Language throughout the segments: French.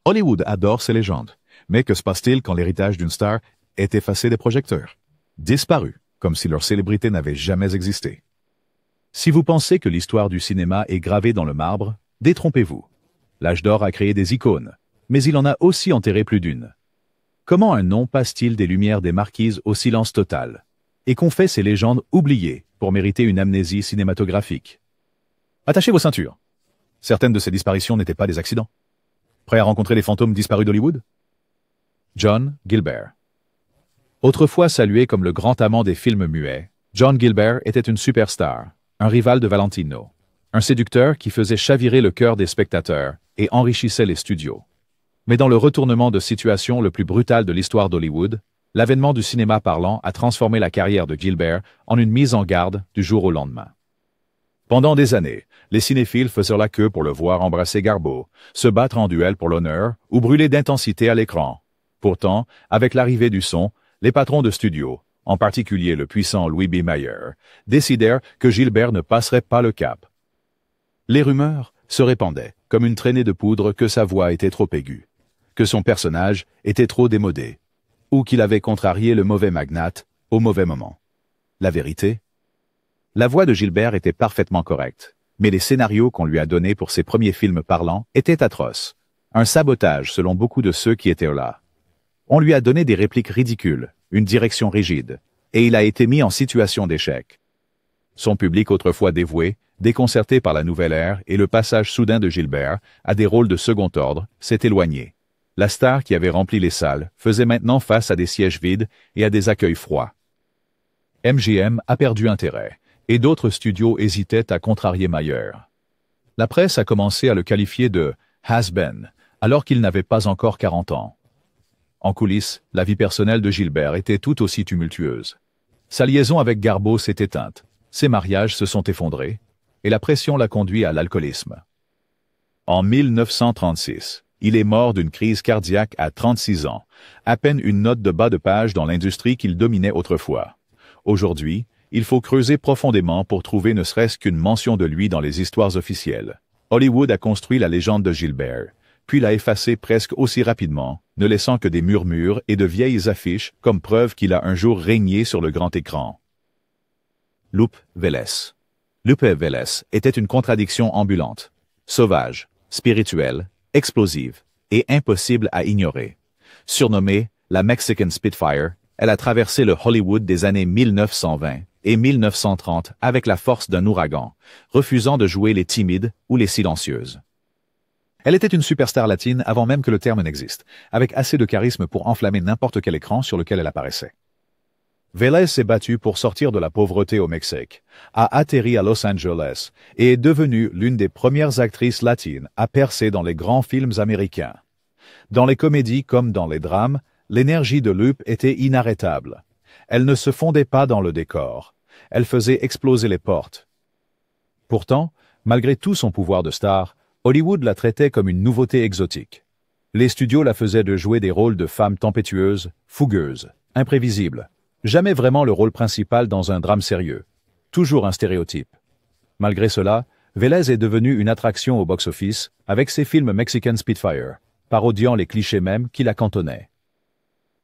Hollywood adore ces légendes. Mais que se passe-t-il quand l'héritage d'une star est effacé des projecteurs? Disparu, comme si leur célébrité n'avait jamais existé. Si vous pensez que l'histoire du cinéma est gravée dans le marbre, détrompez-vous. L'âge d'or a créé des icônes, mais il en a aussi enterré plus d'une. Comment un nom passe-t-il des lumières des marquises au silence total? Et qu'ont fait ces légendes oubliées pour mériter une amnésie cinématographique? Attachez vos ceintures. Certaines de ces disparitions n'étaient pas des accidents. Prêt à rencontrer les fantômes disparus d'Hollywood? John Gilbert. Autrefois salué comme le grand amant des films muets, John Gilbert était une superstar, un rival de Valentino, un séducteur qui faisait chavirer le cœur des spectateurs et enrichissait les studios. Mais dans le retournement de situation le plus brutal de l'histoire d'Hollywood, l'avènement du cinéma parlant a transformé la carrière de Gilbert en une mise en garde du jour au lendemain. Pendant des années, les cinéphiles faisaient la queue pour le voir embrasser Garbo, se battre en duel pour l'honneur ou brûler d'intensité à l'écran. Pourtant, avec l'arrivée du son, les patrons de studio, en particulier le puissant Louis B. Mayer, décidèrent que Gilbert ne passerait pas le cap. Les rumeurs se répandaient, comme une traînée de poudre, que sa voix était trop aiguë, que son personnage était trop démodé, ou qu'il avait contrarié le mauvais magnate au mauvais moment. La vérité? La voix de Gilbert était parfaitement correcte, mais les scénarios qu'on lui a donnés pour ses premiers films parlants étaient atroces. Un sabotage selon beaucoup de ceux qui étaient là. On lui a donné des répliques ridicules, une direction rigide, et il a été mis en situation d'échec. Son public autrefois dévoué, déconcerté par la nouvelle ère et le passage soudain de Gilbert à des rôles de second ordre, s'est éloigné. La star qui avait rempli les salles faisait maintenant face à des sièges vides et à des accueils froids. MGM a perdu intérêt, et d'autres studios hésitaient à contrarier Mayer. La presse a commencé à le qualifier de « has-been », alors qu'il n'avait pas encore 40 ans. En coulisses, la vie personnelle de Gilbert était tout aussi tumultueuse. Sa liaison avec Garbo s'est éteinte, ses mariages se sont effondrés, et la pression l'a conduit à l'alcoolisme. En 1936, il est mort d'une crise cardiaque à 36 ans, à peine une note de bas de page dans l'industrie qu'il dominait autrefois. Aujourd'hui, il faut creuser profondément pour trouver ne serait-ce qu'une mention de lui dans les histoires officielles. Hollywood a construit la légende de Gilbert, puis l'a effacée presque aussi rapidement, ne laissant que des murmures et de vieilles affiches comme preuve qu'il a un jour régné sur le grand écran. Lupe Vélez. Lupe Vélez était une contradiction ambulante, sauvage, spirituelle, explosive et impossible à ignorer. Surnommée la Mexican Spitfire, elle a traversé le Hollywood des années 1920 et 1930 avec la force d'un ouragan, refusant de jouer les timides ou les silencieuses. Elle était une superstar latine avant même que le terme n'existe, avec assez de charisme pour enflammer n'importe quel écran sur lequel elle apparaissait. Vélez s'est battue pour sortir de la pauvreté au Mexique, a atterri à Los Angeles et est devenue l'une des premières actrices latines à percer dans les grands films américains. Dans les comédies comme dans les drames, l'énergie de Lupe était inarrêtable. Elle ne se fondait pas dans le décor. Elle faisait exploser les portes. Pourtant, malgré tout son pouvoir de star, Hollywood la traitait comme une nouveauté exotique. Les studios la faisaient de jouer des rôles de femmes tempétueuses, fougueuses, imprévisibles. Jamais vraiment le rôle principal dans un drame sérieux. Toujours un stéréotype. Malgré cela, Vélez est devenue une attraction au box-office avec ses films Mexican Spitfire, parodiant les clichés mêmes qui la cantonnaient.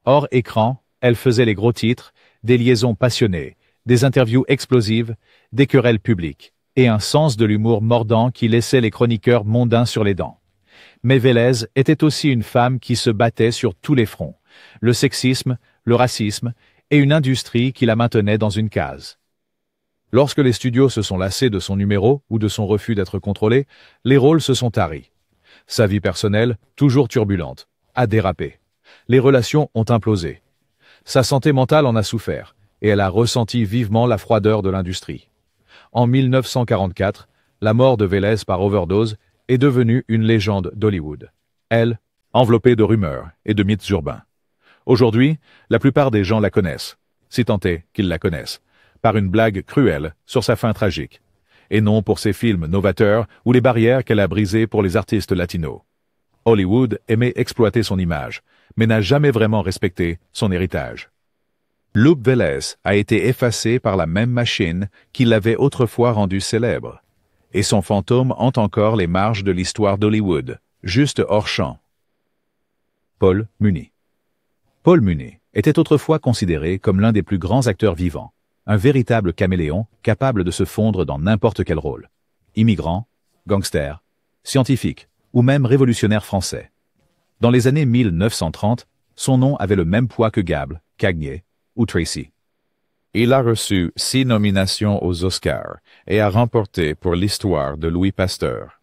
Hors écran, elle faisait les gros titres, des liaisons passionnées, des interviews explosives, des querelles publiques, et un sens de l'humour mordant qui laissait les chroniqueurs mondains sur les dents. Mais Vélez était aussi une femme qui se battait sur tous les fronts, le sexisme, le racisme, et une industrie qui la maintenait dans une case. Lorsque les studios se sont lassés de son numéro ou de son refus d'être contrôlés, les rôles se sont taris. Sa vie personnelle, toujours turbulente, a dérapé. Les relations ont implosé. Sa santé mentale en a souffert, et elle a ressenti vivement la froideur de l'industrie. En 1944, la mort de Vélez par overdose est devenue une légende d'Hollywood. Elle, enveloppée de rumeurs et de mythes urbains. Aujourd'hui, la plupart des gens la connaissent, si tant est qu'ils la connaissent, par une blague cruelle sur sa fin tragique, et non pour ses films novateurs ou les barrières qu'elle a brisées pour les artistes latinos. Hollywood aimait exploiter son image, mais n'a jamais vraiment respecté son héritage. Lupe Vélez a été effacée par la même machine qui l'avait autrefois rendue célèbre, et son fantôme hante encore les marges de l'histoire d'Hollywood, juste hors champ. Paul Muni. Paul Muni était autrefois considéré comme l'un des plus grands acteurs vivants, un véritable caméléon capable de se fondre dans n'importe quel rôle. Immigrant, gangster, scientifique ou même révolutionnaire français. Dans les années 1930, son nom avait le même poids que Gable, Cagney ou Tracy. Il a reçu 6 nominations aux Oscars et a remporté pour l'histoire de Louis Pasteur.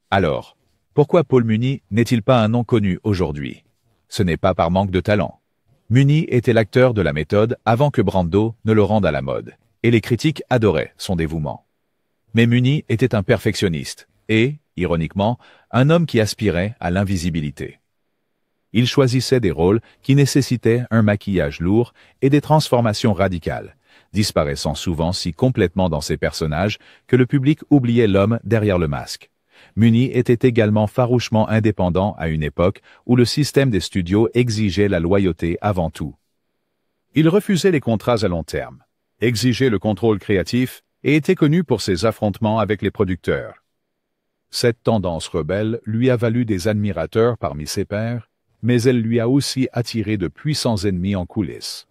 Alors, pourquoi Paul Muni n'est-il pas un nom connu aujourd'hui? Ce n'est pas par manque de talent. Muni était l'acteur de la méthode avant que Brando ne le rende à la mode, et les critiques adoraient son dévouement. Mais Muni était un perfectionniste et, ironiquement, un homme qui aspirait à l'invisibilité. Il choisissait des rôles qui nécessitaient un maquillage lourd et des transformations radicales, disparaissant souvent si complètement dans ses personnages que le public oubliait l'homme derrière le masque. Muni était également farouchement indépendant à une époque où le système des studios exigeait la loyauté avant tout. Il refusait les contrats à long terme, exigeait le contrôle créatif et était connu pour ses affrontements avec les producteurs. Cette tendance rebelle lui a valu des admirateurs parmi ses pairs, mais elle lui a aussi attiré de puissants ennemis en coulisses.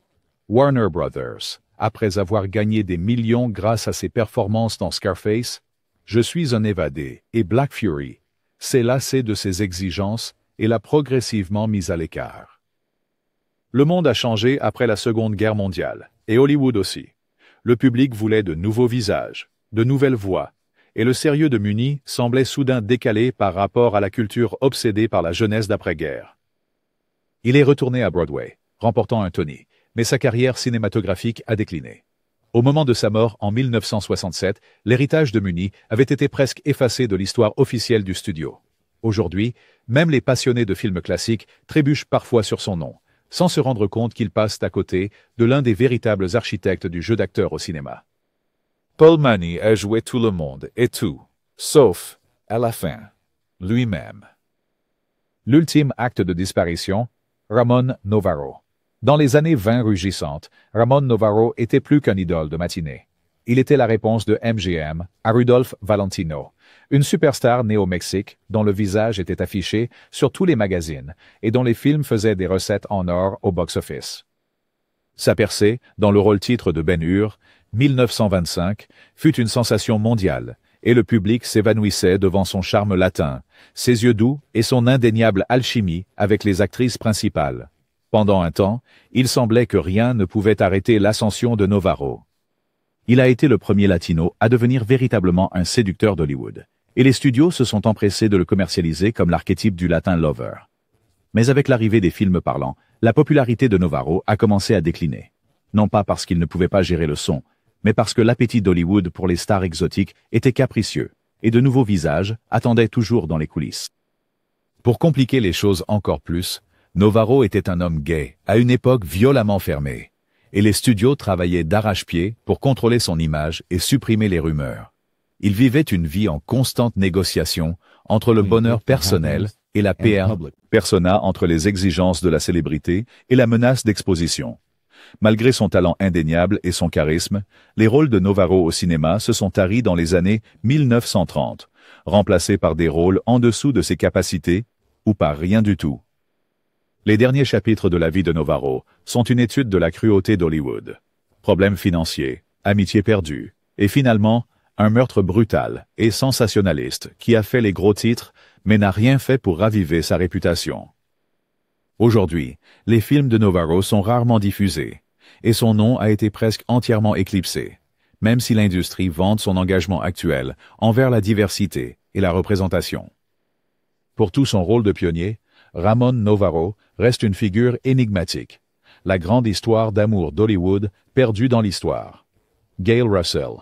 Warner Brothers, après avoir gagné des millions grâce à ses performances dans Scarface, Je suis un évadé et Black Fury, s'est lassé de ses exigences et l'a progressivement mis à l'écart. Le monde a changé après la Seconde Guerre mondiale, et Hollywood aussi. Le public voulait de nouveaux visages, de nouvelles voix, et le sérieux de Muni semblait soudain décalé par rapport à la culture obsédée par la jeunesse d'après-guerre. Il est retourné à Broadway, remportant un Tony, mais sa carrière cinématographique a décliné. Au moment de sa mort en 1967, l'héritage de Muni avait été presque effacé de l'histoire officielle du studio. Aujourd'hui, même les passionnés de films classiques trébuchent parfois sur son nom, sans se rendre compte qu'ils passent à côté de l'un des véritables architectes du jeu d'acteur au cinéma. Paul Muni a joué tout le monde et tout, sauf, à la fin, lui-même. L'ultime acte de disparition, Ramon Novarro. Dans les années 20 rugissantes, Ramon Novarro était plus qu'un idole de matinée. Il était la réponse de MGM à Rudolph Valentino, une superstar née au Mexique dont le visage était affiché sur tous les magazines et dont les films faisaient des recettes en or au box-office. Sa percée, dans le rôle-titre de Ben-Hur, 1925, fut une sensation mondiale, et le public s'évanouissait devant son charme latin, ses yeux doux et son indéniable alchimie avec les actrices principales. Pendant un temps, il semblait que rien ne pouvait arrêter l'ascension de Novarro. Il a été le premier latino à devenir véritablement un séducteur d'Hollywood, et les studios se sont empressés de le commercialiser comme l'archétype du latin lover. Mais avec l'arrivée des films parlants, la popularité de Novarro a commencé à décliner. Non pas parce qu'il ne pouvait pas gérer le son, mais parce que l'appétit d'Hollywood pour les stars exotiques était capricieux, et de nouveaux visages attendaient toujours dans les coulisses. Pour compliquer les choses encore plus, Novarro était un homme gay, à une époque violemment fermée, et les studios travaillaient d'arrache-pied pour contrôler son image et supprimer les rumeurs. Il vivait une vie en constante négociation entre le bonheur personnel et la PR persona, entre les exigences de la célébrité et la menace d'exposition. Malgré son talent indéniable et son charisme, les rôles de Novarro au cinéma se sont taris dans les années 1930, remplacés par des rôles en dessous de ses capacités ou par rien du tout. Les derniers chapitres de la vie de Novarro sont une étude de la cruauté d'Hollywood. Problèmes financiers, amitié perdue, et finalement, un meurtre brutal et sensationnaliste qui a fait les gros titres mais n'a rien fait pour raviver sa réputation. Aujourd'hui, les films de Novarro sont rarement diffusés, et son nom a été presque entièrement éclipsé, même si l'industrie vante son engagement actuel envers la diversité et la représentation. Pour tout son rôle de pionnier, Ramon Novarro reste une figure énigmatique, la grande histoire d'amour d'Hollywood perdue dans l'histoire. Gail Russell.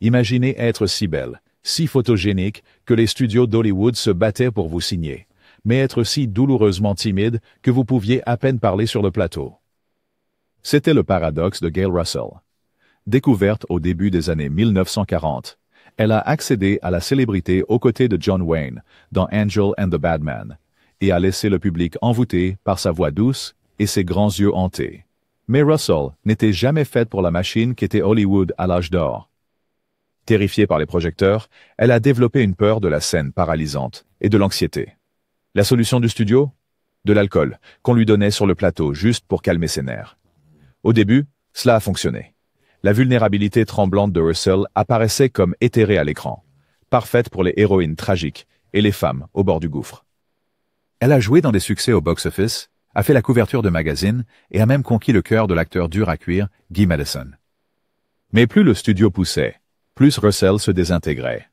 Imaginez être si belle, si photogénique que les studios d'Hollywood se battaient pour vous signer, mais être si douloureusement timide que vous pouviez à peine parler sur le plateau. C'était le paradoxe de Gail Russell. Découverte au début des années 1940, elle a accédé à la célébrité aux côtés de John Wayne dans Angel and the Bad Man, et a laissé le public envoûté par sa voix douce et ses grands yeux hantés. Mais Russell n'était jamais faite pour la machine qu'était Hollywood à l'âge d'or. Terrifiée par les projecteurs, elle a développé une peur de la scène paralysante et de l'anxiété. La solution du studio? de l'alcool, qu'on lui donnait sur le plateau juste pour calmer ses nerfs. Au début, cela a fonctionné. La vulnérabilité tremblante de Russell apparaissait comme éthérée à l'écran, parfaite pour les héroïnes tragiques et les femmes au bord du gouffre. Elle a joué dans des succès au box-office, a fait la couverture de magazines et a même conquis le cœur de l'acteur dur à cuire, Guy Madison. Mais plus le studio poussait, plus Russell se désintégrait.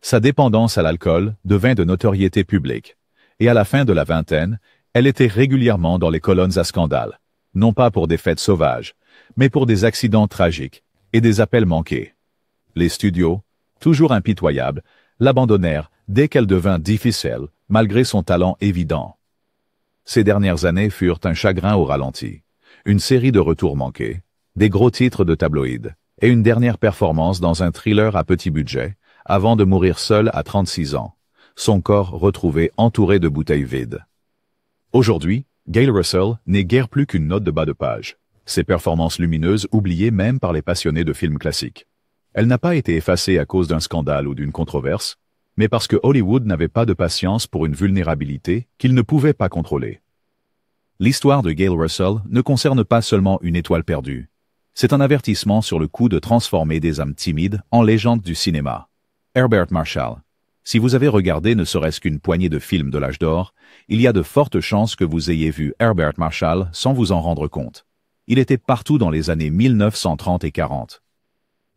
Sa dépendance à l'alcool devint de notoriété publique, et à la fin de la vingtaine, elle était régulièrement dans les colonnes à scandale, non pas pour des fêtes sauvages, mais pour des accidents tragiques et des appels manqués. Les studios, toujours impitoyables, l'abandonnèrent dès qu'elle devint difficile, malgré son talent évident. Ces dernières années furent un chagrin au ralenti, une série de retours manqués, des gros titres de tabloïds, et une dernière performance dans un thriller à petit budget, avant de mourir seul à 36 ans, son corps retrouvé entouré de bouteilles vides. Aujourd'hui, Gail Russell n'est guère plus qu'une note de bas de page, ses performances lumineuses oubliées même par les passionnés de films classiques. Elle n'a pas été effacée à cause d'un scandale ou d'une controverse, mais parce que Hollywood n'avait pas de patience pour une vulnérabilité qu'il ne pouvait pas contrôler. L'histoire de Gail Russell ne concerne pas seulement une étoile perdue. C'est un avertissement sur le coût de transformer des âmes timides en légendes du cinéma. Herbert Marshall. Si vous avez regardé ne serait-ce qu'une poignée de films de l'âge d'or, il y a de fortes chances que vous ayez vu Herbert Marshall sans vous en rendre compte. Il était partout dans les années 1930 et 40.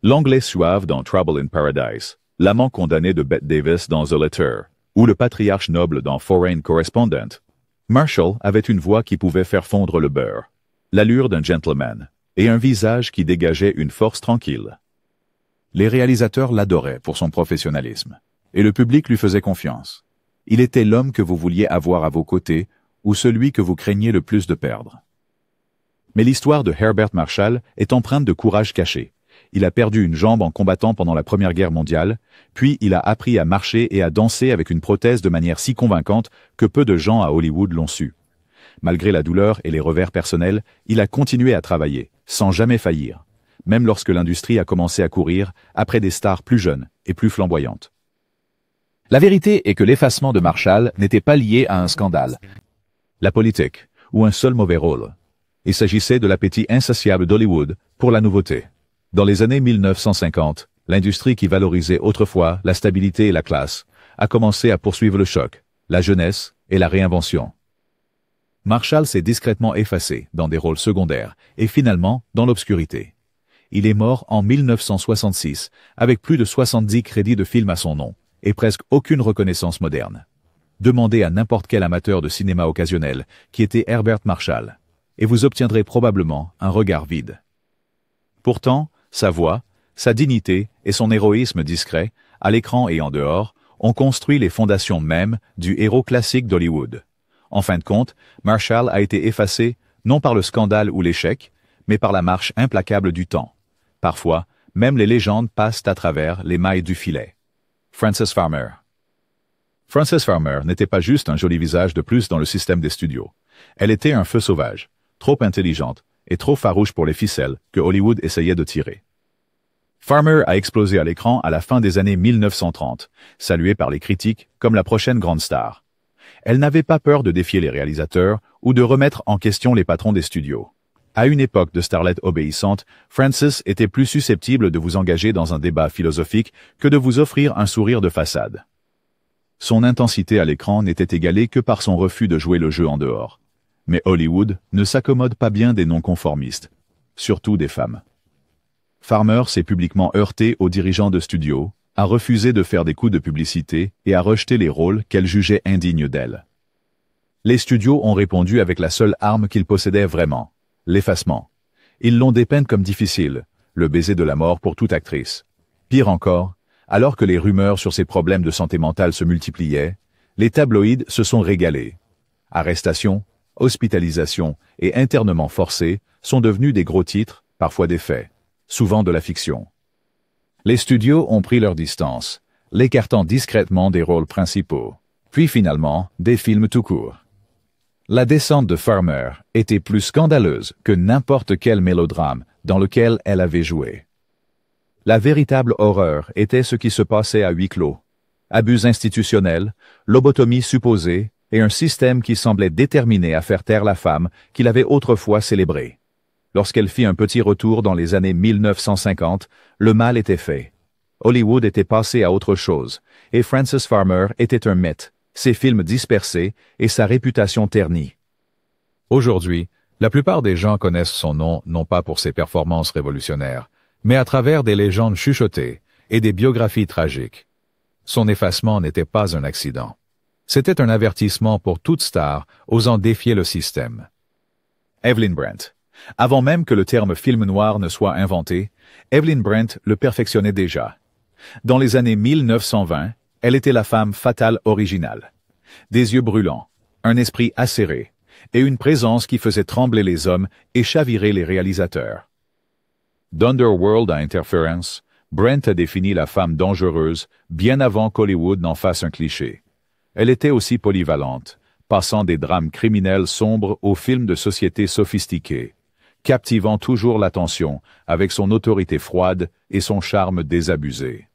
L'anglais suave dans Trouble in Paradise, l'amant condamné de Bette Davis dans The Letter, ou le patriarche noble dans Foreign Correspondent. Marshall avait une voix qui pouvait faire fondre le beurre, l'allure d'un gentleman, et un visage qui dégageait une force tranquille. Les réalisateurs l'adoraient pour son professionnalisme, et le public lui faisait confiance. Il était l'homme que vous vouliez avoir à vos côtés, ou celui que vous craigniez le plus de perdre. Mais l'histoire de Herbert Marshall est empreinte de courage caché. Il a perdu une jambe en combattant pendant la Première Guerre mondiale, puis il a appris à marcher et à danser avec une prothèse de manière si convaincante que peu de gens à Hollywood l'ont su. Malgré la douleur et les revers personnels, il a continué à travailler, sans jamais faillir, même lorsque l'industrie a commencé à courir après des stars plus jeunes et plus flamboyantes. La vérité est que l'effacement de Marshall n'était pas lié à un scandale, la politique ou un seul mauvais rôle. Il s'agissait de l'appétit insatiable d'Hollywood pour la nouveauté. Dans les années 1950, l'industrie qui valorisait autrefois la stabilité et la classe a commencé à poursuivre le choc, la jeunesse et la réinvention. Marshall s'est discrètement effacé dans des rôles secondaires et finalement dans l'obscurité. Il est mort en 1966 avec plus de 70 crédits de films à son nom et presque aucune reconnaissance moderne. Demandez à n'importe quel amateur de cinéma occasionnel qui était Herbert Marshall et vous obtiendrez probablement un regard vide. Pourtant, sa voix, sa dignité et son héroïsme discret, à l'écran et en dehors, ont construit les fondations mêmes du héros classique d'Hollywood. En fin de compte, Marshall a été effacé non par le scandale ou l'échec, mais par la marche implacable du temps. Parfois, même les légendes passent à travers les mailles du filet. Frances Farmer. Frances Farmer n'était pas juste un joli visage de plus dans le système des studios. Elle était un feu sauvage, trop intelligente et trop farouche pour les ficelles que Hollywood essayait de tirer. Farmer a explosé à l'écran à la fin des années 1930, saluée par les critiques comme la prochaine grande star. Elle n'avait pas peur de défier les réalisateurs ou de remettre en question les patrons des studios. À une époque de starlette obéissante, Frances était plus susceptible de vous engager dans un débat philosophique que de vous offrir un sourire de façade. Son intensité à l'écran n'était égalée que par son refus de jouer le jeu en dehors. Mais Hollywood ne s'accommode pas bien des non-conformistes, surtout des femmes. Farmer s'est publiquement heurté aux dirigeants de studios, a refusé de faire des coups de publicité et a rejeté les rôles qu'elle jugeait indignes d'elle. Les studios ont répondu avec la seule arme qu'ils possédaient vraiment, l'effacement. Ils l'ont dépeinte comme difficile, le baiser de la mort pour toute actrice. Pire encore, alors que les rumeurs sur ses problèmes de santé mentale se multipliaient, les tabloïds se sont régalés. Arrestations, hospitalisation et internement forcé sont devenus des gros titres, parfois des faits, souvent de la fiction. Les studios ont pris leur distance, l'écartant discrètement des rôles principaux, puis finalement des films tout court. La descente de Farmer était plus scandaleuse que n'importe quel mélodrame dans lequel elle avait joué. La véritable horreur était ce qui se passait à huis clos. Abus institutionnels, lobotomie supposée, et un système qui semblait déterminé à faire taire la femme qu'il avait autrefois célébrée. Lorsqu'elle fit un petit retour dans les années 1950, le mal était fait. Hollywood était passé à autre chose, et Frances Farmer était un mythe, ses films dispersés et sa réputation ternie. Aujourd'hui, la plupart des gens connaissent son nom non pas pour ses performances révolutionnaires, mais à travers des légendes chuchotées et des biographies tragiques. Son effacement n'était pas un accident. C'était un avertissement pour toute star osant défier le système. Evelyn Brent. Avant même que le terme film noir ne soit inventé, Evelyn Brent le perfectionnait déjà. Dans les années 1920, elle était la femme fatale originale. Des yeux brûlants, un esprit acéré, et une présence qui faisait trembler les hommes et chavirer les réalisateurs. D'Underworld à Interference, Brent a défini la femme dangereuse bien avant qu'Hollywood n'en fasse un cliché. Elle était aussi polyvalente, passant des drames criminels sombres aux films de société sophistiqués, captivant toujours l'attention avec son autorité froide et son charme désabusé.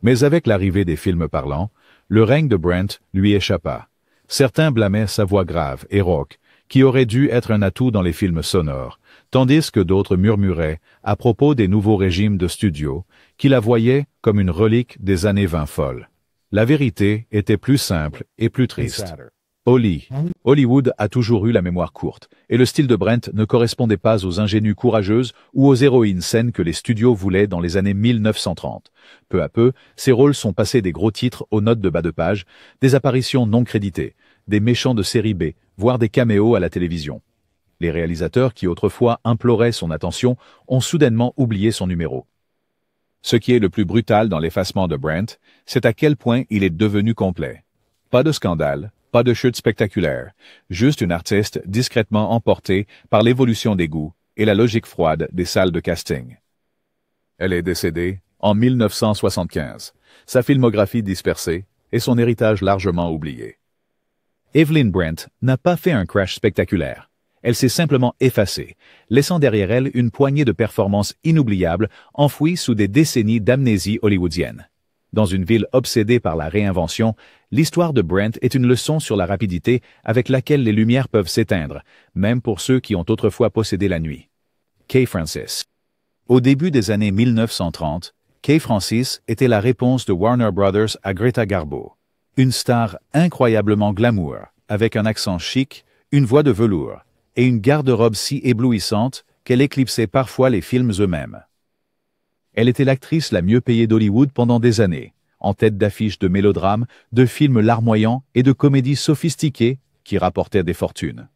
Mais avec l'arrivée des films parlants, le règne de Brent lui échappa. Certains blâmaient sa voix grave et rauque, qui aurait dû être un atout dans les films sonores, tandis que d'autres murmuraient, à propos des nouveaux régimes de studio, qui la voyaient comme une relique des années 20 folles. La vérité était plus simple et plus triste. Hollywood a toujours eu la mémoire courte, et le style de Brent ne correspondait pas aux ingénues courageuses ou aux héroïnes saines que les studios voulaient dans les années 1930. Peu à peu, ses rôles sont passés des gros titres aux notes de bas de page, des apparitions non créditées, des méchants de série B, voire des caméos à la télévision. Les réalisateurs qui autrefois imploraient son attention ont soudainement oublié son numéro. Ce qui est le plus brutal dans l'effacement de Brent, c'est à quel point il est devenu complet. Pas de scandale, pas de chute spectaculaire, juste une artiste discrètement emportée par l'évolution des goûts et la logique froide des salles de casting. Elle est décédée en 1975, sa filmographie dispersée et son héritage largement oublié. Evelyn Brent n'a pas fait un crash spectaculaire. Elle s'est simplement effacée, laissant derrière elle une poignée de performances inoubliables enfouies sous des décennies d'amnésie hollywoodienne. Dans une ville obsédée par la réinvention, l'histoire de Brent est une leçon sur la rapidité avec laquelle les lumières peuvent s'éteindre, même pour ceux qui ont autrefois possédé la nuit. Kay Francis. Au début des années 1930, Kay Francis était la réponse de Warner Brothers à Greta Garbo. Une star incroyablement glamour, avec un accent chic, une voix de velours, et une garde-robe si éblouissante qu'elle éclipsait parfois les films eux-mêmes. Elle était l'actrice la mieux payée d'Hollywood pendant des années, en tête d'affiche de mélodrames, de films larmoyants et de comédies sophistiquées qui rapportaient des fortunes.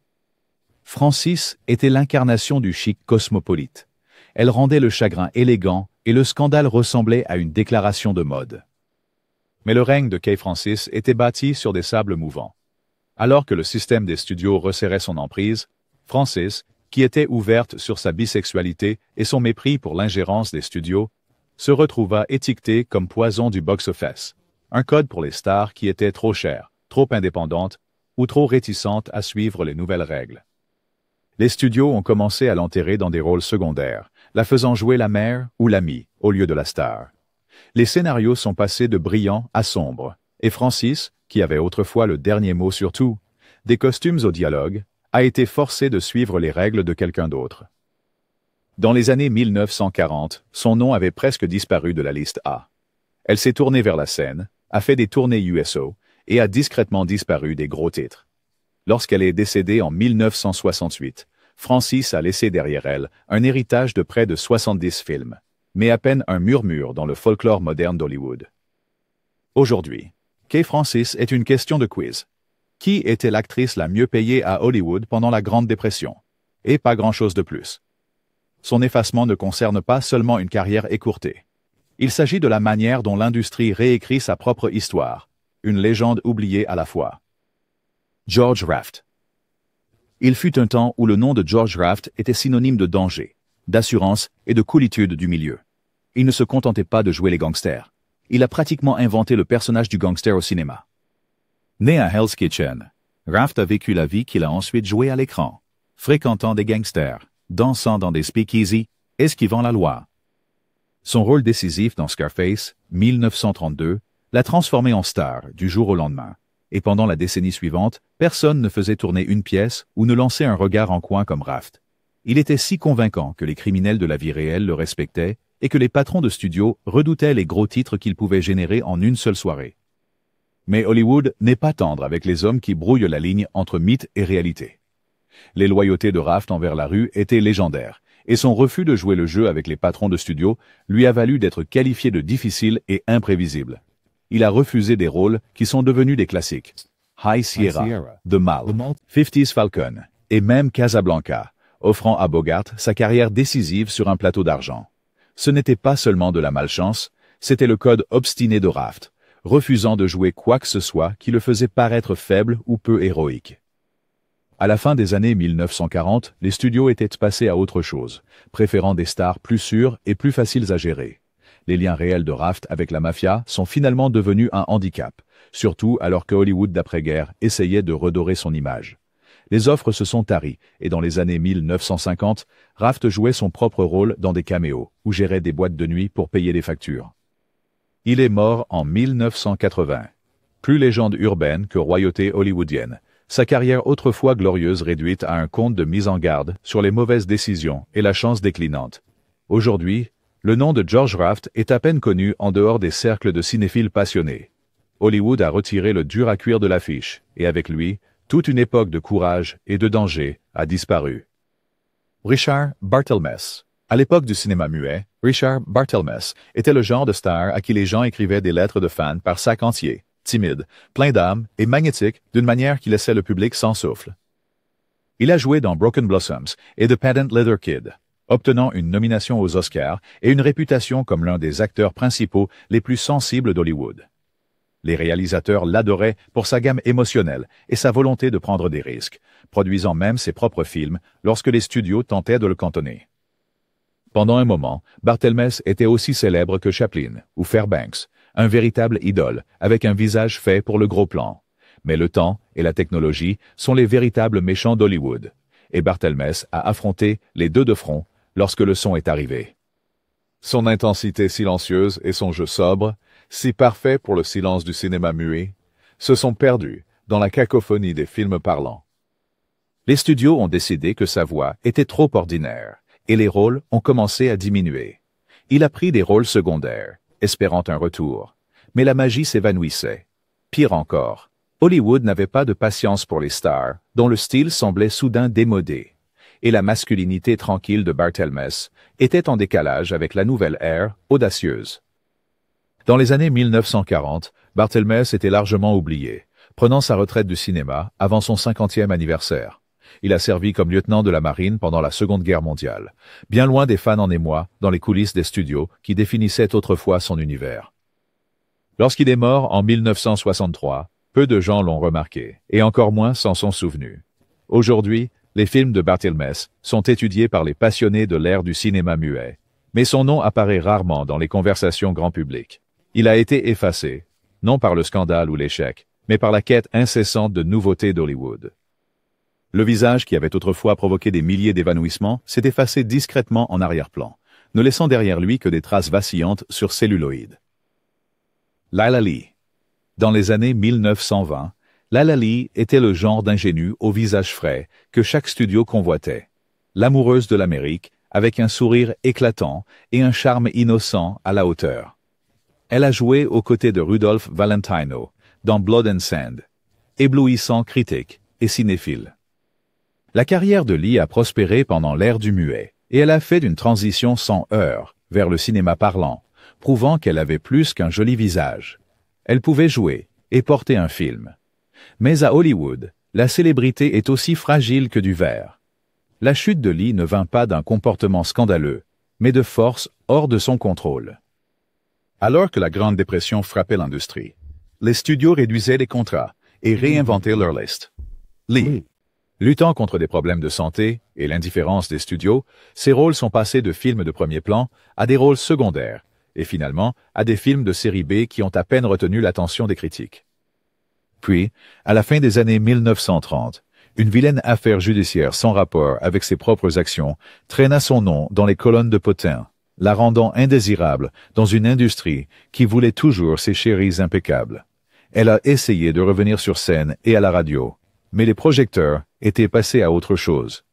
Francis était l'incarnation du chic cosmopolite. Elle rendait le chagrin élégant et le scandale ressemblait à une déclaration de mode. Mais le règne de Kay Francis était bâti sur des sables mouvants. Alors que le système des studios resserrait son emprise, Francis, qui était ouverte sur sa bisexualité et son mépris pour l'ingérence des studios, se retrouva étiquetée comme poison du box-office, un code pour les stars qui étaient trop chères, trop indépendantes ou trop réticentes à suivre les nouvelles règles. Les studios ont commencé à l'enterrer dans des rôles secondaires, la faisant jouer la mère ou l'amie au lieu de la star. Les scénarios sont passés de brillants à sombres, et Francis, qui avait autrefois le dernier mot sur tout, des costumes au dialogue, a été forcé de suivre les règles de quelqu'un d'autre. Dans les années 1940, son nom avait presque disparu de la liste A. Elle s'est tournée vers la scène, a fait des tournées USO et a discrètement disparu des gros titres. Lorsqu'elle est décédée en 1968, Francis a laissé derrière elle un héritage de près de 70 films, mais à peine un murmure dans le folklore moderne d'Hollywood. Aujourd'hui, Kay Francis est une question de quiz. Qui était l'actrice la mieux payée à Hollywood pendant la Grande Dépression? Et pas grand-chose de plus. Son effacement ne concerne pas seulement une carrière écourtée. Il s'agit de la manière dont l'industrie réécrit sa propre histoire, une légende oubliée à la fois. George Raft. Il fut un temps où le nom de George Raft était synonyme de danger, d'assurance et de coolitude du milieu. Il ne se contentait pas de jouer les gangsters. Il a pratiquement inventé le personnage du gangster au cinéma. Né à Hell's Kitchen, Raft a vécu la vie qu'il a ensuite jouée à l'écran, fréquentant des gangsters, dansant dans des speakeasy, esquivant la loi. Son rôle décisif dans Scarface, 1932, l'a transformé en star du jour au lendemain, Et pendant la décennie suivante, personne ne faisait tourner une pièce ou ne lançait un regard en coin comme Raft. Il était si convaincant que les criminels de la vie réelle le respectaient et que les patrons de studio redoutaient les gros titres qu'il pouvait générer en une seule soirée. Mais Hollywood n'est pas tendre avec les hommes qui brouillent la ligne entre mythe et réalité. Les loyautés de Raft envers la rue étaient légendaires, et son refus de jouer le jeu avec les patrons de studio lui a valu d'être qualifié de difficile et imprévisible. Il a refusé des rôles qui sont devenus des classiques. High Sierra, The Mal, 50's Falcon, et même Casablanca, offrant à Bogart sa carrière décisive sur un plateau d'argent. Ce n'était pas seulement de la malchance, c'était le code obstiné de Raft, refusant de jouer quoi que ce soit qui le faisait paraître faible ou peu héroïque. À la fin des années 1940, les studios étaient passés à autre chose, préférant des stars plus sûres et plus faciles à gérer. Les liens réels de Raft avec la mafia sont finalement devenus un handicap, surtout alors que Hollywood d'après-guerre essayait de redorer son image. Les offres se sont taries, et dans les années 1950, Raft jouait son propre rôle dans des caméos, ou gérait des boîtes de nuit pour payer des factures. Il est mort en 1980. Plus légende urbaine que royauté hollywoodienne, sa carrière autrefois glorieuse réduite à un conte de mise en garde sur les mauvaises décisions et la chance déclinante. Aujourd'hui, le nom de George Raft est à peine connu en dehors des cercles de cinéphiles passionnés. Hollywood a retiré le dur à cuire de l'affiche, et avec lui, toute une époque de courage et de danger a disparu. Richard Barthelmess. À l'époque du cinéma muet, Richard Barthelmess était le genre de star à qui les gens écrivaient des lettres de fans par sac entier, timide, plein d'âme et magnétique d'une manière qui laissait le public sans souffle. Il a joué dans Broken Blossoms et The Patent Leather Kid, obtenant une nomination aux Oscars et une réputation comme l'un des acteurs principaux les plus sensibles d'Hollywood. Les réalisateurs l'adoraient pour sa gamme émotionnelle et sa volonté de prendre des risques, produisant même ses propres films lorsque les studios tentaient de le cantonner. Pendant un moment, Barthelmess était aussi célèbre que Chaplin ou Fairbanks, un véritable idole, avec un visage fait pour le gros plan. Mais le temps et la technologie sont les véritables méchants d'Hollywood, et Barthelmess a affronté les deux de front lorsque le son est arrivé. Son intensité silencieuse et son jeu sobre, si parfait pour le silence du cinéma muet, se sont perdus dans la cacophonie des films parlants. Les studios ont décidé que sa voix était trop ordinaire, et les rôles ont commencé à diminuer. Il a pris des rôles secondaires, espérant un retour, mais la magie s'évanouissait. Pire encore, Hollywood n'avait pas de patience pour les stars, dont le style semblait soudain démodé, et la masculinité tranquille de Barthelmess était en décalage avec la nouvelle ère audacieuse. Dans les années 1940, Barthelmess était largement oublié, prenant sa retraite du cinéma avant son 50e anniversaire. Il a servi comme lieutenant de la marine pendant la Seconde Guerre mondiale, bien loin des fans en émoi dans les coulisses des studios qui définissaient autrefois son univers. Lorsqu'il est mort en 1963, peu de gens l'ont remarqué, et encore moins s'en sont souvenus. Aujourd'hui, les films de Barthelmess sont étudiés par les passionnés de l'ère du cinéma muet, mais son nom apparaît rarement dans les conversations grand public. Il a été effacé, non par le scandale ou l'échec, mais par la quête incessante de nouveautés d'Hollywood. Le visage qui avait autrefois provoqué des milliers d'évanouissements s'est effacé discrètement en arrière-plan, ne laissant derrière lui que des traces vacillantes sur celluloïd. Lila Lee. Dans les années 1920, Lila Lee était le genre d'ingénue au visage frais que chaque studio convoitait. L'amoureuse de l'Amérique, avec un sourire éclatant et un charme innocent à la hauteur. Elle a joué aux côtés de Rudolph Valentino dans Blood and Sand, éblouissant critique et cinéphile. La carrière de Lee a prospéré pendant l'ère du muet, et elle a fait d'une transition sans heurts vers le cinéma parlant, prouvant qu'elle avait plus qu'un joli visage. Elle pouvait jouer et porter un film. Mais à Hollywood, la célébrité est aussi fragile que du verre. La chute de Lee ne vint pas d'un comportement scandaleux, mais de force hors de son contrôle. Alors que la Grande Dépression frappait l'industrie, les studios réduisaient les contrats et réinventaient leur liste. Lee. Luttant contre des problèmes de santé et l'indifférence des studios, ses rôles sont passés de films de premier plan à des rôles secondaires, et finalement à des films de série B qui ont à peine retenu l'attention des critiques. Puis, à la fin des années 1930, une vilaine affaire judiciaire sans rapport avec ses propres actions traîna son nom dans les colonnes de Potin, la rendant indésirable dans une industrie qui voulait toujours ses chéris impeccables. Elle a essayé de revenir sur scène et à la radio, mais les projecteurs étaient passés à autre chose.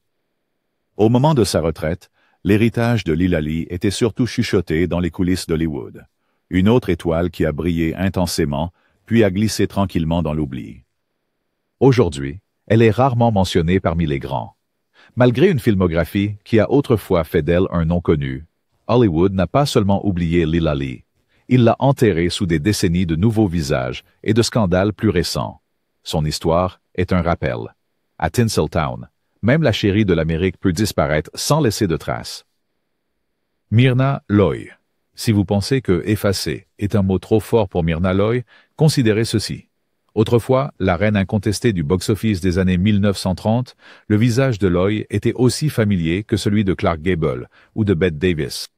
Au moment de sa retraite, l'héritage de Leela Lee était surtout chuchoté dans les coulisses d'Hollywood. Une autre étoile qui a brillé intensément, puis a glissé tranquillement dans l'oubli. Aujourd'hui, elle est rarement mentionnée parmi les grands. Malgré une filmographie qui a autrefois fait d'elle un nom connu, Hollywood n'a pas seulement oublié Leela Lee. Il l'a enterrée sous des décennies de nouveaux visages et de scandales plus récents. Son histoire est un rappel. À Tinseltown, même la chérie de l'Amérique peut disparaître sans laisser de traces. Myrna Loy. Si vous pensez que « effacer » est un mot trop fort pour Myrna Loy, considérez ceci. Autrefois, la reine incontestée du box-office des années 1930, le visage de Loy était aussi familier que celui de Clark Gable ou de Bette Davis.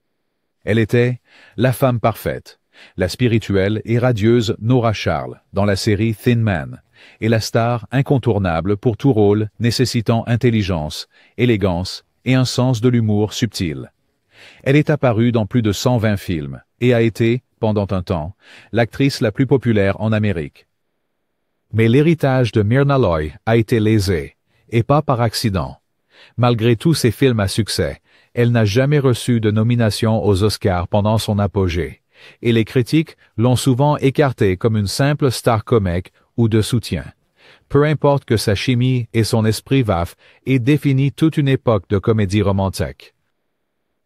Elle était la femme parfaite, la spirituelle et radieuse Nora Charles dans la série Thin Man, et la star incontournable pour tout rôle nécessitant intelligence, élégance et un sens de l'humour subtil. Elle est apparue dans plus de 120 films et a été, pendant un temps, l'actrice la plus populaire en Amérique. Mais l'héritage de Myrna Loy a été lésé, et pas par accident. Malgré tous ses films à succès, elle n'a jamais reçu de nomination aux Oscars pendant son apogée, et les critiques l'ont souvent écartée comme une simple star comique ou de soutien. Peu importe que sa chimie et son esprit vif aient défini toute une époque de comédie romantique.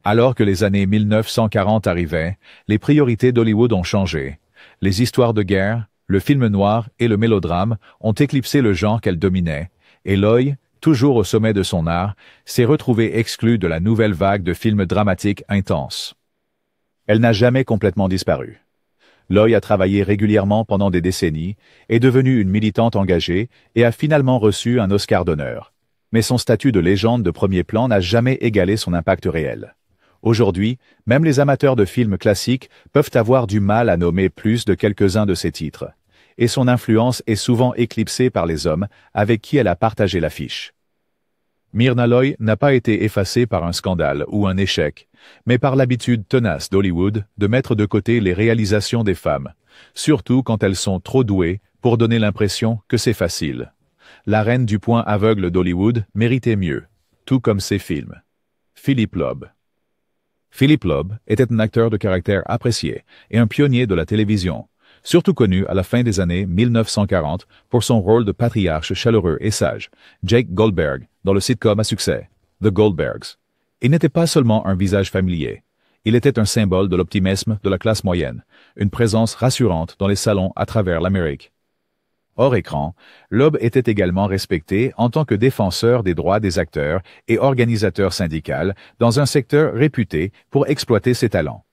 Alors que les années 1940 arrivaient, les priorités d'Hollywood ont changé. Les histoires de guerre, le film noir et le mélodrame ont éclipsé le genre qu'elle dominait, et Loy, toujours au sommet de son art, s'est retrouvée exclue de la nouvelle vague de films dramatiques intenses. Elle n'a jamais complètement disparu. Loy a travaillé régulièrement pendant des décennies, est devenue une militante engagée et a finalement reçu un Oscar d'honneur. Mais son statut de légende de premier plan n'a jamais égalé son impact réel. Aujourd'hui, même les amateurs de films classiques peuvent avoir du mal à nommer plus de quelques-uns de ses titres. Et son influence est souvent éclipsée par les hommes avec qui elle a partagé l'affiche. Myrna Loy n'a pas été effacée par un scandale ou un échec, mais par l'habitude tenace d'Hollywood de mettre de côté les réalisations des femmes, surtout quand elles sont trop douées pour donner l'impression que c'est facile. La reine du point aveugle d'Hollywood méritait mieux, tout comme ses films. Philip Loeb. Philip Loeb était un acteur de caractère apprécié et un pionnier de la télévision, surtout connu à la fin des années 1940 pour son rôle de patriarche chaleureux et sage, Jake Goldberg, dans le sitcom à succès, The Goldbergs. Il n'était pas seulement un visage familier, il était un symbole de l'optimisme de la classe moyenne, une présence rassurante dans les salons à travers l'Amérique. Hors écran, Loeb était également respecté en tant que défenseur des droits des acteurs et organisateur syndical dans un secteur réputé pour exploiter ses talents.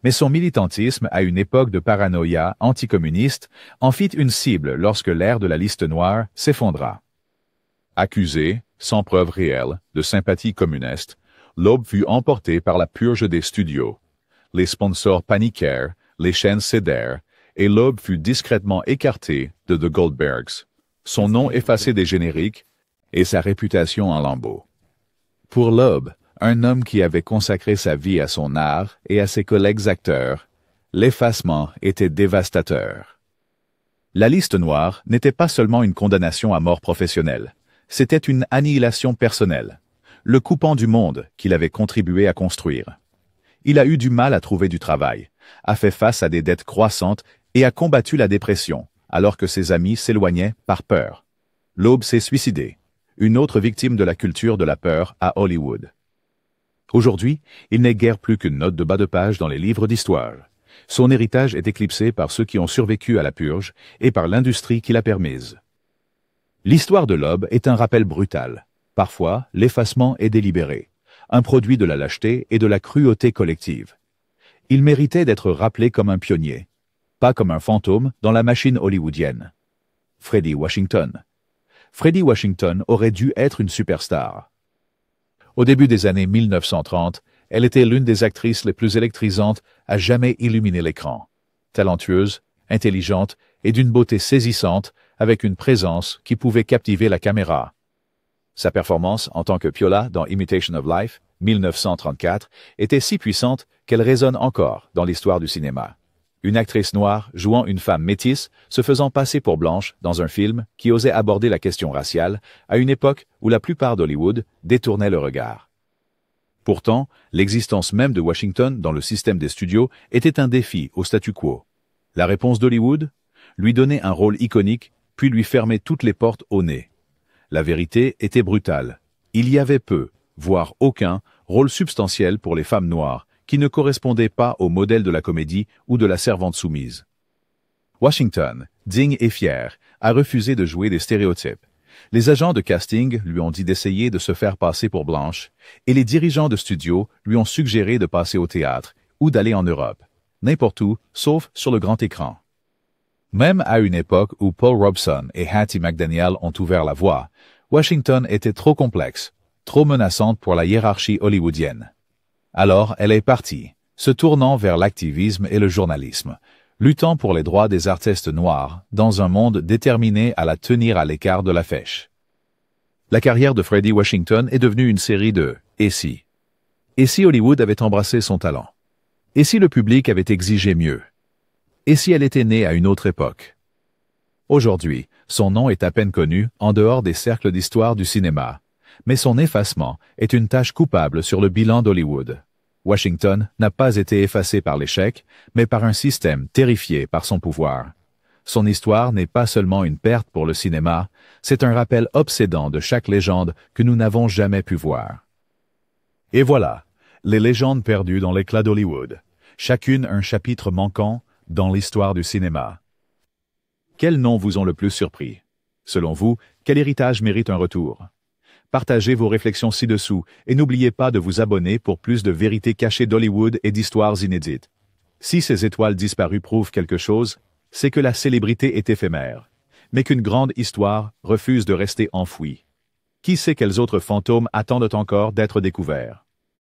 Mais son militantisme à une époque de paranoïa anticommuniste en fit une cible lorsque l'ère de la liste noire s'effondra. Accusé, sans preuve réelle, de sympathie communiste, Loeb fut emporté par la purge des studios. Les sponsors paniquèrent, les chaînes cédèrent, et Loeb fut discrètement écarté de The Goldbergs, son nom effacé des génériques et sa réputation en lambeaux. Pour Loeb, un homme qui avait consacré sa vie à son art et à ses collègues acteurs, l'effacement était dévastateur. La liste noire n'était pas seulement une condamnation à mort professionnelle, c'était une annihilation personnelle, le coupant du monde qu'il avait contribué à construire. Il a eu du mal à trouver du travail, a fait face à des dettes croissantes et a combattu la dépression, alors que ses amis s'éloignaient par peur. Loeb s'est suicidé, une autre victime de la culture de la peur à Hollywood. Aujourd'hui, il n'est guère plus qu'une note de bas de page dans les livres d'histoire. Son héritage est éclipsé par ceux qui ont survécu à la purge et par l'industrie qui l'a permise. L'histoire de Loeb est un rappel brutal. Parfois, l'effacement est délibéré, un produit de la lâcheté et de la cruauté collective. Il méritait d'être rappelé comme un pionnier, pas comme un fantôme dans la machine hollywoodienne. Fredi Washington. Fredi Washington aurait dû être une superstar. Au début des années 1930, elle était l'une des actrices les plus électrisantes à jamais illuminer l'écran. Talentueuse, intelligente et d'une beauté saisissante, avec une présence qui pouvait captiver la caméra. Sa performance en tant que Piola dans Imitation of Life, 1934, était si puissante qu'elle résonne encore dans l'histoire du cinéma. Une actrice noire jouant une femme métisse, se faisant passer pour blanche dans un film qui osait aborder la question raciale à une époque où la plupart d'Hollywood détournait le regard. Pourtant, l'existence même de Washington dans le système des studios était un défi au statu quo. La réponse d'Hollywood? Lui donner un rôle iconique, puis lui fermer toutes les portes au nez. La vérité était brutale. Il y avait peu, voire aucun, rôle substantiel pour les femmes noires, qui ne correspondait pas au modèle de la comédie ou de la servante soumise. Washington, digne et fier, a refusé de jouer des stéréotypes. Les agents de casting lui ont dit d'essayer de se faire passer pour blanche, et les dirigeants de studio lui ont suggéré de passer au théâtre ou d'aller en Europe, n'importe où, sauf sur le grand écran. Même à une époque où Paul Robeson et Hattie McDaniel ont ouvert la voie, Washington était trop complexe, trop menaçante pour la hiérarchie hollywoodienne. Alors, elle est partie, se tournant vers l'activisme et le journalisme, luttant pour les droits des artistes noirs dans un monde déterminé à la tenir à l'écart de la fèche. La carrière de Fredi Washington est devenue une série de « et si ». Et si Hollywood avait embrassé son talent? Et si le public avait exigé mieux? Et si elle était née à une autre époque? Aujourd'hui, son nom est à peine connu en dehors des cercles d'histoire du cinéma, mais son effacement est une tâche coupable sur le bilan d'Hollywood. Washington n'a pas été effacé par l'échec, mais par un système terrifié par son pouvoir. Son histoire n'est pas seulement une perte pour le cinéma, c'est un rappel obsédant de chaque légende que nous n'avons jamais pu voir. Et voilà, les légendes perdues dans l'éclat d'Hollywood, chacune un chapitre manquant dans l'histoire du cinéma. Quels noms vous ont le plus surpris? Selon vous, quel héritage mérite un retour? Partagez vos réflexions ci-dessous et n'oubliez pas de vous abonner pour plus de vérités cachées d'Hollywood et d'histoires inédites. Si ces étoiles disparues prouvent quelque chose, c'est que la célébrité est éphémère, mais qu'une grande histoire refuse de rester enfouie. Qui sait quels autres fantômes attendent encore d'être découverts?